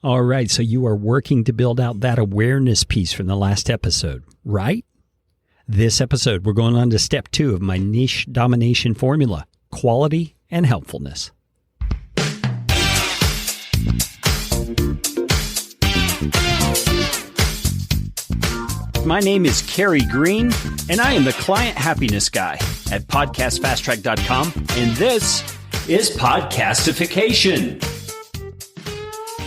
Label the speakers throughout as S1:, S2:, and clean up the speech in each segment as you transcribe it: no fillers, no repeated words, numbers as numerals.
S1: All right, so you are working to build out that awareness piece from the last episode, right? This episode, we're going on to step 2 of my niche domination formula, quality and helpfulness. My name is Kerry Green, and I am the client happiness guy at podcastfasttrack.com, and this is Podcastification.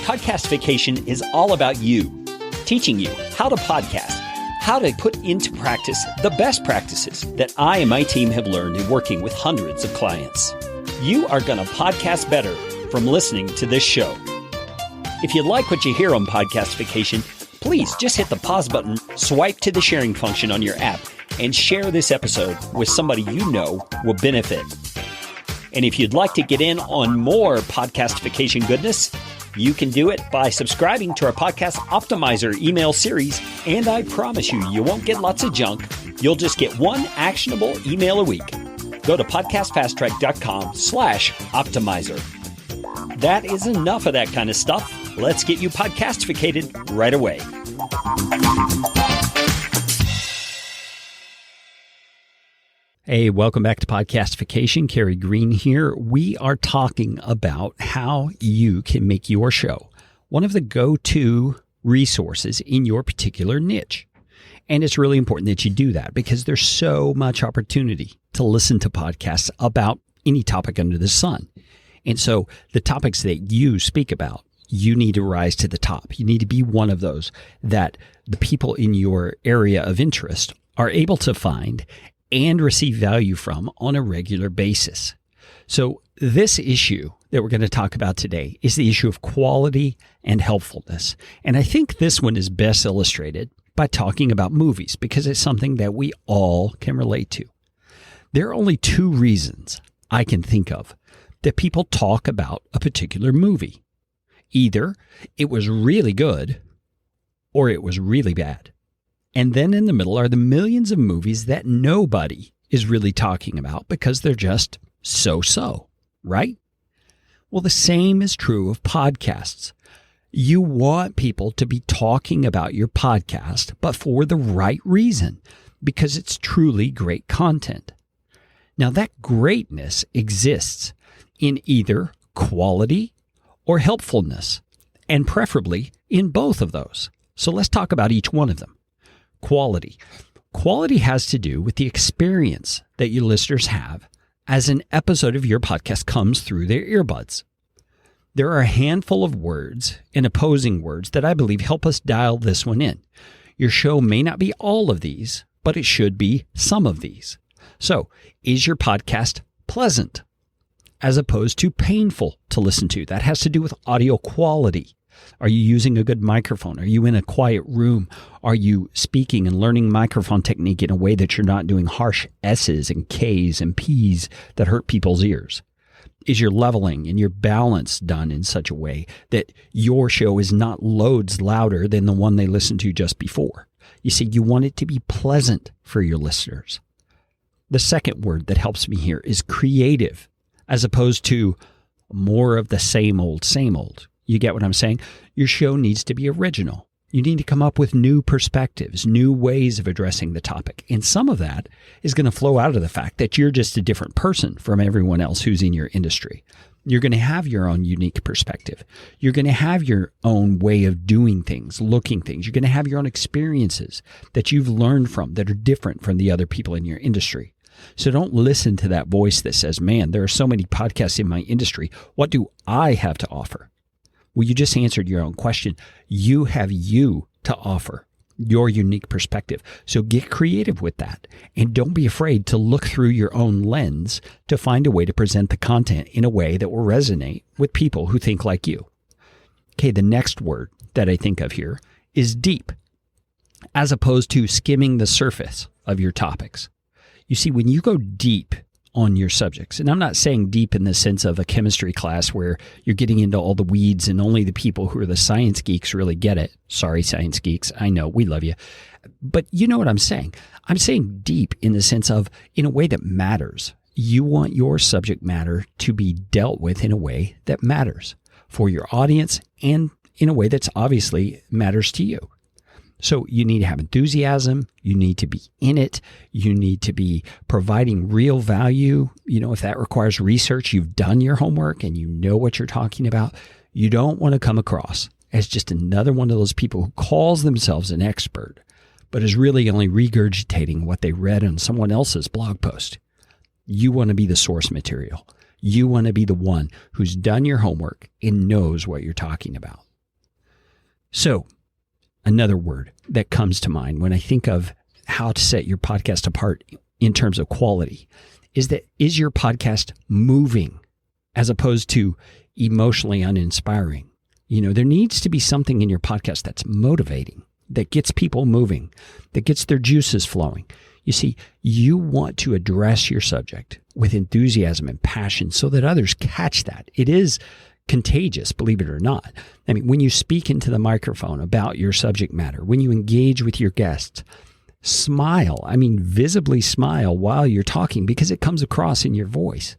S1: Podcastification is all about you, teaching you how to podcast, how to put into practice the best practices that I and my team have learned in working with hundreds of clients. You are going to podcast better from listening to this show. If you like what you hear on Podcastification, please just hit the pause button, swipe to the sharing function on your app, and share this episode with somebody you know will benefit. And if you'd like to get in on more Podcastification goodness, you can do it by subscribing to our Podcast Optimizer email series, and I promise you, you won't get lots of junk. You'll just get one actionable email a week. Go to podcastfasttrack.com/optimizer. That is enough of that kind of stuff. Let's get you podcastificated right away. Hey, welcome back to Podcastification. Kerry Green here. We are talking about how you can make your show one of the go-to resources in your particular niche. And it's really important that you do that because there's so much opportunity to listen to podcasts about any topic under the sun. And so the topics that you speak about, you need to rise to the top. You need to be one of those that the people in your area of interest are able to find and receive value from on a regular basis. So this issue that we're going to talk about today is the issue of quality and helpfulness. And I think this one is best illustrated by talking about movies because it's something that we all can relate to. There are only 2 reasons I can think of that people talk about a particular movie. Either it was really good or it was really bad. And then in the middle are the millions of movies that nobody is really talking about because they're just so-so, right? Well, the same is true of podcasts. You want people to be talking about your podcast, but for the right reason, because it's truly great content. Now, that greatness exists in either quality or helpfulness, and preferably in both of those. So let's talk about each one of them. Quality. Quality has to do with the experience that your listeners have as an episode of your podcast comes through their earbuds. There are a handful of words and opposing words that I believe help us dial this one in. Your show may not be all of these, but it should be some of these. So, is your podcast pleasant as opposed to painful to listen to? That has to do with audio quality. Are you using a good microphone? Are you in a quiet room? Are you speaking and learning microphone technique in a way that you're not doing harsh S's and K's and P's that hurt people's ears? Is your leveling and your balance done in such a way that your show is not loads louder than the one they listened to just before? You see, you want it to be pleasant for your listeners. The second word that helps me here is creative, as opposed to more of the same old, same old. You get what I'm saying? Your show needs to be original. You need to come up with new perspectives, new ways of addressing the topic. And some of that is going to flow out of the fact that you're just a different person from everyone else who's in your industry. You're going to have your own unique perspective. You're going to have your own way of doing things, looking things. You're going to have your own experiences that you've learned from that are different from the other people in your industry. So don't listen to that voice that says, man, there are so many podcasts in my industry. What do I have to offer? Well, you just answered your own question. You have you to offer, your unique perspective. So get creative with that. And don't be afraid to look through your own lens to find a way to present the content in a way that will resonate with people who think like you. Okay, the next word that I think of here is deep, as opposed to skimming the surface of your topics. You see, when you go deep on your subjects, and I'm not saying deep in the sense of a chemistry class where you're getting into all the weeds and only the people who are the science geeks really get it. Sorry, science geeks. I know, we love you. But you know what I'm saying. I'm saying deep in the sense of in a way that matters. You want your subject matter to be dealt with in a way that matters for your audience and in a way that's obviously matters to you. So you need to have enthusiasm. You need to be in it. You need to be providing real value. If that requires research, you've done your homework and you know what you're talking about. You don't want to come across as just another one of those people who calls themselves an expert, but is really only regurgitating what they read on someone else's blog post. You want to be the source material. You want to be the one who's done your homework and knows what you're talking about. So, another word that comes to mind when I think of how to set your podcast apart in terms of quality is your podcast moving as opposed to emotionally uninspiring? There needs to be something in your podcast that's motivating, that gets people moving, that gets their juices flowing. You see, you want to address your subject with enthusiasm and passion so that others catch that. It is contagious, believe it or not. I mean, when you speak into the microphone about your subject matter, when you engage with your guests, smile. I mean, visibly smile while you're talking because it comes across in your voice.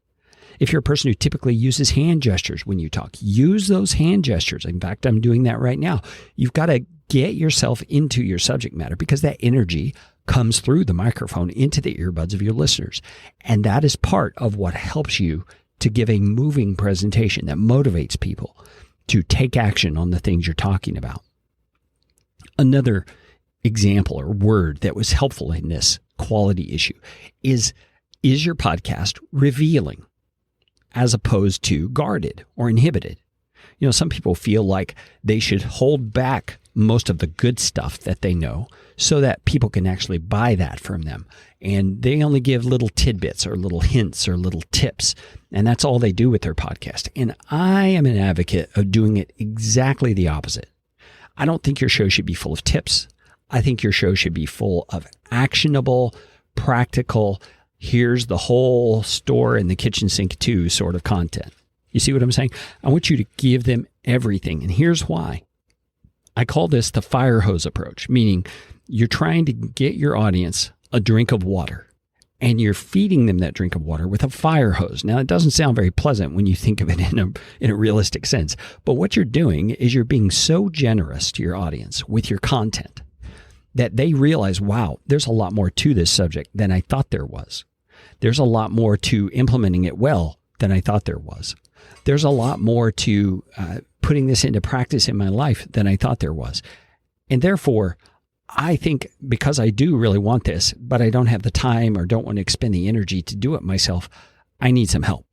S1: If you're a person who typically uses hand gestures when you talk, use those hand gestures. In fact, I'm doing that right now. You've got to get yourself into your subject matter because that energy comes through the microphone into the earbuds of your listeners. And that is part of what helps you to give a moving presentation that motivates people to take action on the things you're talking about. Another example or word that was helpful in this quality issue is your podcast revealing as opposed to guarded or inhibited? Some people feel like they should hold back most of the good stuff that they know so that people can actually buy that from them. And they only give little tidbits or little hints or little tips. And that's all they do with their podcast. And I am an advocate of doing it exactly the opposite. I don't think your show should be full of tips. I think your show should be full of actionable, practical, here's the whole store and the kitchen sink too sort of content. You see what I'm saying? I want you to give them everything. And here's why. I call this the fire hose approach, meaning you're trying to get your audience a drink of water and you're feeding them that drink of water with a fire hose. Now, it doesn't sound very pleasant when you think of it in a realistic sense, but what you're doing is you're being so generous to your audience with your content that they realize, wow, there's a lot more to this subject than I thought there was. There's a lot more to implementing it well than I thought there was. There's a lot more to putting this into practice in my life than I thought there was. And therefore, I think because I do really want this, but I don't have the time or don't want to expend the energy to do it myself, I need some help.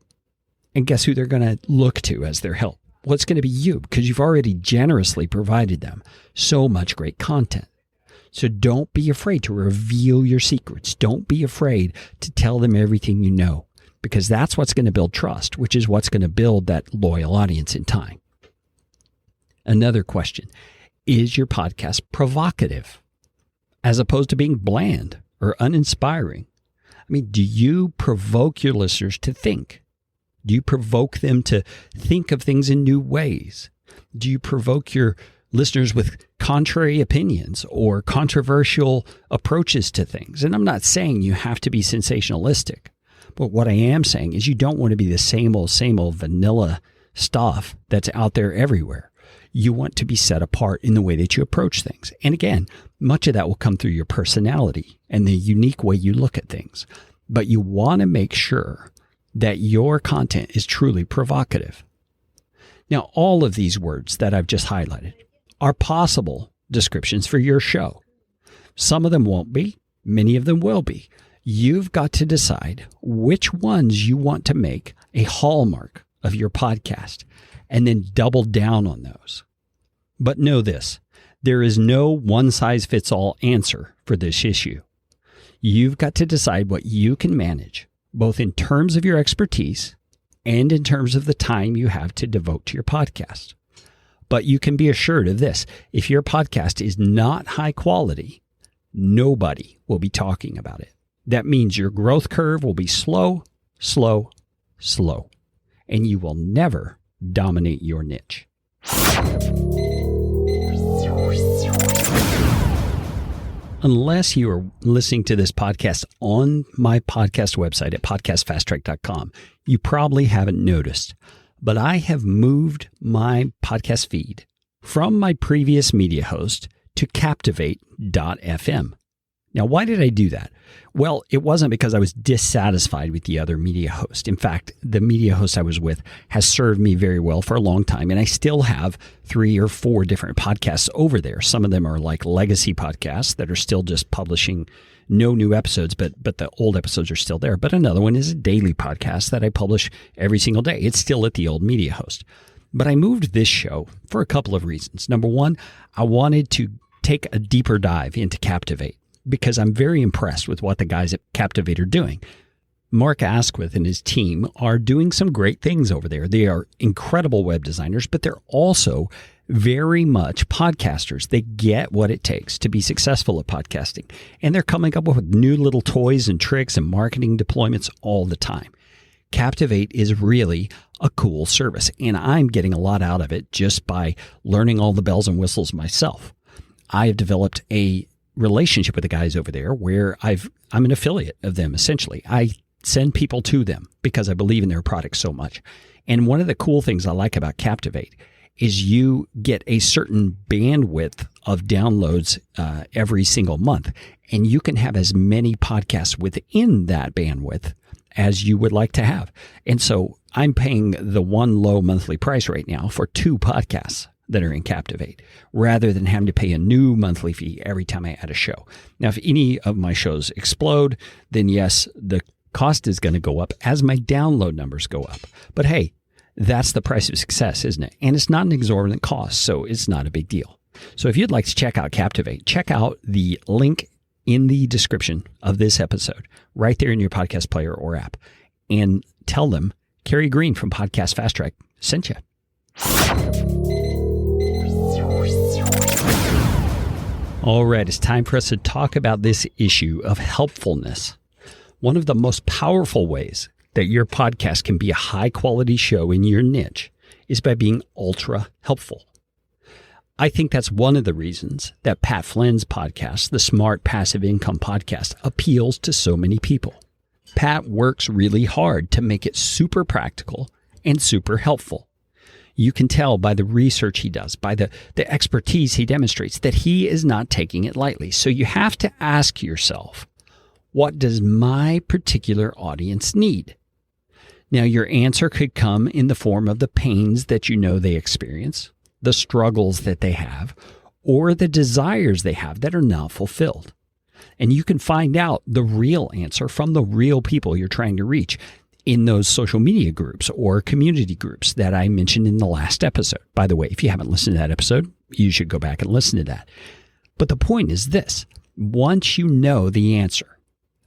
S1: And guess who they're going to look to as their help? Well, it's going to be you because you've already generously provided them so much great content. So don't be afraid to reveal your secrets. Don't be afraid to tell them everything you know, because that's what's going to build trust, which is what's going to build that loyal audience in time. Another question, is your podcast provocative as opposed to being bland or uninspiring? I mean, do you provoke your listeners to think? Do you provoke them to think of things in new ways? Do you provoke your listeners with contrary opinions or controversial approaches to things? And I'm not saying you have to be sensationalistic, but what I am saying is you don't want to be the same old vanilla stuff that's out there everywhere. You want to be set apart in the way that you approach things. And again, much of that will come through your personality and the unique way you look at things. But you want to make sure that your content is truly provocative. Now, all of these words that I've just highlighted are possible descriptions for your show. Some of them won't be. Many of them will be. You've got to decide which ones you want to make a hallmark of your podcast and then double down on those. But know this, there is no one-size-fits-all answer for this issue. You've got to decide what you can manage, both in terms of your expertise and in terms of the time you have to devote to your podcast. But you can be assured of this. If your podcast is not high quality, nobody will be talking about it. That means your growth curve will be slow, and you will never dominate your niche. Unless you are listening to this podcast on my podcast website at podcastfasttrack.com, you probably haven't noticed, but I have moved my podcast feed from my previous media host to Captivate.fm. Now, why did I do that? Well, it wasn't because I was dissatisfied with the other media host. In fact, the media host I was with has served me very well for a long time, and I still have 3 or 4 different podcasts over there. Some of them are like legacy podcasts that are still just publishing no new episodes, but the old episodes are still there. But another one is a daily podcast that I publish every single day. It's still at the old media host. But I moved this show for a couple of reasons. Number one, I wanted to take a deeper dive into Captivate, because I'm very impressed with what the guys at Captivate are doing. Mark Asquith and his team are doing some great things over there. They are incredible web designers, but they're also very much podcasters. They get what it takes to be successful at podcasting, and they're coming up with new little toys and tricks and marketing deployments all the time. Captivate is really a cool service, and I'm getting a lot out of it just by learning all the bells and whistles myself. I have developed a relationship with the guys over there where I'm an affiliate of them, essentially. I send people to them because I believe in their product so much. And one of the cool things I like about Captivate is you get a certain bandwidth of downloads every single month, and you can have as many podcasts within that bandwidth as you would like to have. And so I'm paying the one low monthly price right now for 2 podcasts that are in Captivate, rather than having to pay a new monthly fee every time I add a show. Now, if any of my shows explode, then yes, the cost is going to go up as my download numbers go up. But hey, that's the price of success, isn't it? And it's not an exorbitant cost, so it's not a big deal. So if you'd like to check out Captivate, check out the link in the description of this episode, right there in your podcast player or app, and tell them Kerry Green from Podcast Fast Track sent you. All right, it's time for us to talk about this issue of helpfulness. One of the most powerful ways that your podcast can be a high-quality show in your niche is by being ultra helpful. I think that's one of the reasons that Pat Flynn's podcast, the Smart Passive Income Podcast, appeals to so many people. Pat works really hard to make it super practical and super helpful. You can tell by the research he does, by the expertise he demonstrates, that he is not taking it lightly. So you have to ask yourself, what does my particular audience need? Now, your answer could come in the form of the pains that you know they experience, the struggles that they have, or the desires they have that are not fulfilled. And you can find out the real answer from the real people you're trying to reach in those social media groups or community groups that I mentioned in the last episode. By the way, if you haven't listened to that episode, you should go back and listen to that. But the point is this: once you know the answer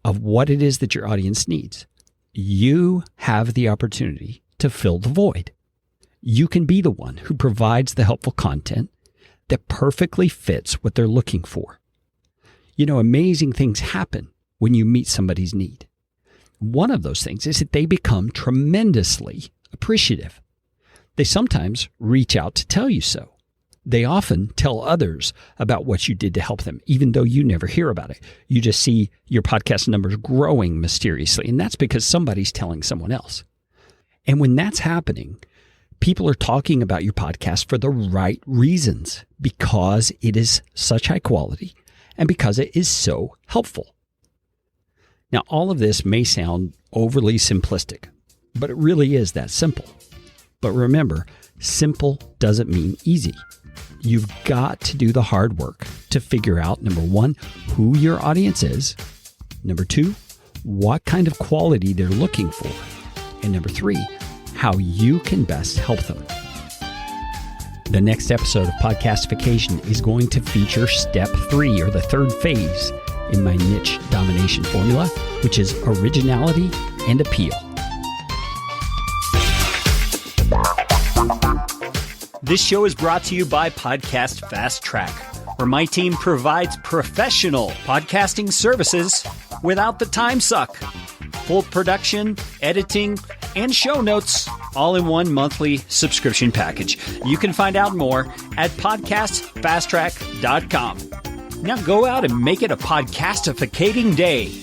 S1: of what it is that your audience needs, you have the opportunity to fill the void. You can be the one who provides the helpful content that perfectly fits what they're looking for. You know, amazing things happen when you meet somebody's need. One of those things is that they become tremendously appreciative. They sometimes reach out to tell you so. They often tell others about what you did to help them, even though you never hear about it. You just see your podcast numbers growing mysteriously, and that's because somebody's telling someone else. And when that's happening, people are talking about your podcast for the right reasons, because it is such high quality and because it is so helpful. Now, all of this may sound overly simplistic, but it really is that simple. But remember, simple doesn't mean easy. You've got to do the hard work to figure out, number one, who your audience is, number two, what kind of quality they're looking for, and number three, how you can best help them. The next episode of Podcastification is going to feature step 3, or the third phase in my niche domination formula, which is originality and appeal. This show is brought to you by Podcast Fast Track, where my team provides professional podcasting services without the time suck. Full production, editing, and show notes, all in one monthly subscription package. You can find out more at podcastfasttrack.com. Now go out and make it a podcastificating day.